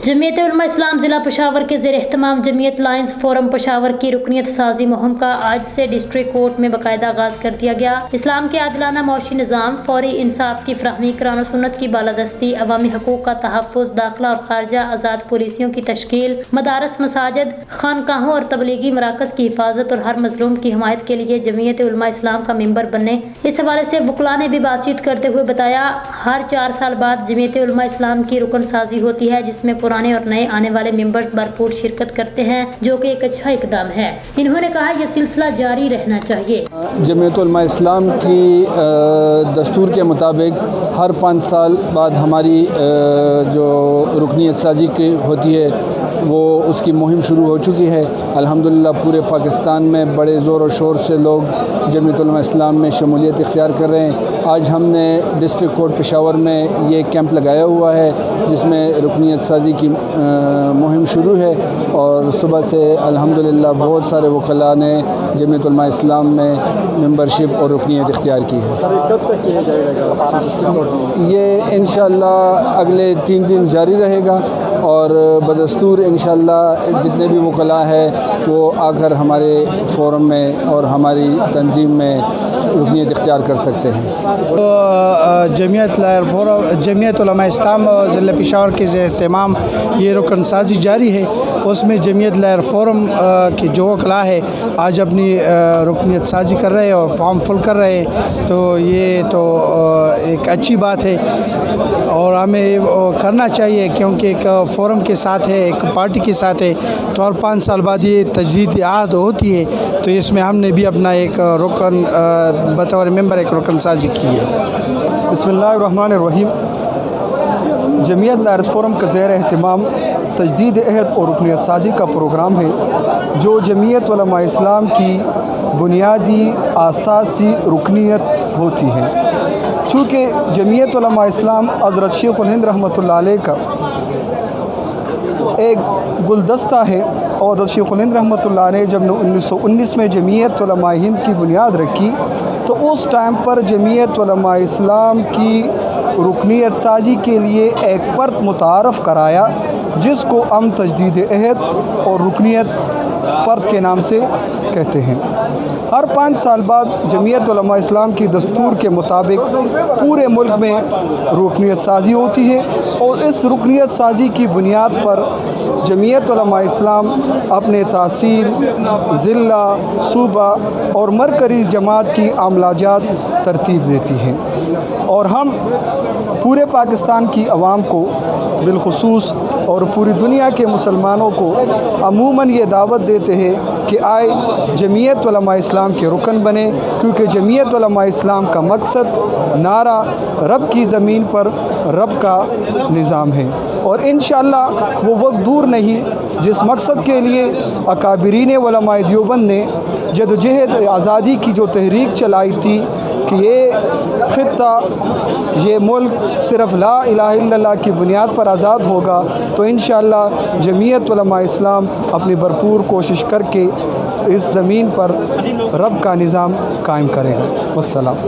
जमीयत उलमा इस्लाम ज़िला पेशावर के ज़ेर एहतमाम जमीयत लायंस फोरम पेशावर की रुकनियत साजी मुहिम का आज से डिस्ट्रिक्ट कोर्ट में बाकायदा आगाज़ कर दिया गया। इस्लाम के आदिलाना मौशी निज़ाम, फौरी इंसाफ की फराहमी, कुरान और सुन्नत की बालादस्ती, अवामी हकूक़ का तहफ़्फ़ुज़, दाखिला और खारजा आज़ाद पुलिसियों की तश्कील, मदारस, मसाजिद, खानकाहों और तबलीगी मराकज़ की हिफाजत और हर मज़लूम की हिमायत के लिए जमीयत उलमा इस्लाम का मेंबर बनने। इस हवाले से वकला ने भी बातचीत करते हुए बताया, हर 4 साल बाद जमीयत उलमा इस्लाम की रुकन साजी होती है, जिसमें पुराने और नए आने वाले मेंबर्स भरपूर शिरकत करते हैं, जो कि एक अच्छा इकदाम है। इन्होंने कहा यह सिलसिला जारी रहना चाहिए। जमीयत उलमा इस्लाम की दस्तूर के मुताबिक हर 5 साल बाद हमारी जो रुकनियत साजी की होती है वो उसकी मुहिम शुरू हो चुकी है। अल्हम्दुलिल्लाह पूरे पाकिस्तान में बड़े ज़ोर और शोर से लोग जमीयत उलमा इस्लाम में शमूलियत इख्तियार कर रहे हैं। आज हमने डिस्ट्रिक्ट कोर्ट पेशावर में ये कैंप लगाया हुआ है जिसमें रुकनियत साजी की मुहिम शुरू है और सुबह से अल्हम्दुलिल्लाह बहुत सारे वकला ने जमीयत उलमा इस्लाम में मेंबरशिप और रुकनियत इख्तियार की है। कब तक किया जाएगा? ये इंशाअल्लाह अगले 3 दिन जारी रहेगा और बदस्तूर इंशाअल्लाह जितने भी वकला है वो आकर हमारे फोरम में और हमारी तंजीम में रुकनियत इख्तियार कर सकते हैं। जमीयत उलमा इस्लाम ज़िला पेशावर के एहतमाम ये रुकन साजी जारी है। उसमें जमीयत लायर फोरम की जो वकला है आज अपनी रुकनियत साजी कर रहे हैं और फॉर्म फुल कर रहे हैं, तो ये तो एक अच्छी बात है और हमें करना चाहिए क्योंकि एक फोरम के साथ है, एक पार्टी के साथ है, तो हर 5 साल बाद ये तजदीद आद होती है, तो इसमें हमने भी अपना एक रुकन बतौर मेंबर एक रुकन साजी की है। बिस्मिल्लाहिर्रहमानिर्रहीम। जमीयत लायर्स फोरम का ज़ेर एहतमाम तजदीद अहद और रुकनियत साजी का प्रोग्राम है जो जमीयत उलमा इस्लाम की बुनियादी आसासी रुकनियत होती है। चूँकि जमीयत उलमा इस्लाम हज़रत शेखुल हिंद रहमतुल्लाह अलैह का एक गुलदस्ता है और हज़रत शेखुल हिंद रहमतुल्लाह अलैह जब 1919 में जमीयत उलमा हिंद की बुनियाद रखी तो उस टाइम पर जमीयत उलमा इस्लाम की रुकनियत साजी के लिए एक पर्त मुतारफ़ कराया जिसको हम तजदीद अहद और रुकनियत पर्त के नाम से कहते हैं। हर 5 साल बाद जमीयत उलमा इस्लाम की दस्तूर के मुताबिक पूरे मुल्क में रुकनियत साजी होती है और इस रुकनियत साजी की बुनियाद पर जमीयत उलमा इस्लाम अपने तहसील, ज़िला, सूबा और मरकज़ी जमात की अमलाजात तरतीब देती हैं और हम पूरे पाकिस्तान की आवाम को बिलखुसूस और पूरी दुनिया के मुसलमानों को अमूमन ये दावत देते हैं कि आए जमीयत उलमा इस्लाम के रुकन बने, क्योंकि जमीयत उलमा इस्लाम का मकसद नारा रब की ज़मीन पर रब का निज़ाम है और इंशाअल्लाह वो वक्त दूर नहीं जिस मकसद के लिए अकाबिरीन उलमा देवबंद ने जदोजहद आज़ादी की जो तहरीक चलाई थी कि ये ख़ित्ता, ये मुल्क सिर्फ़ ला इलाहा इल्लल्लाह की बुनियाद पर आज़ाद होगा, तो इंशाअल्लाह जमीयत उलमा इस्लाम अपनी भरपूर कोशिश करके इस ज़मीन पर रब का निज़ाम कायम करेगा। वस्सलाम।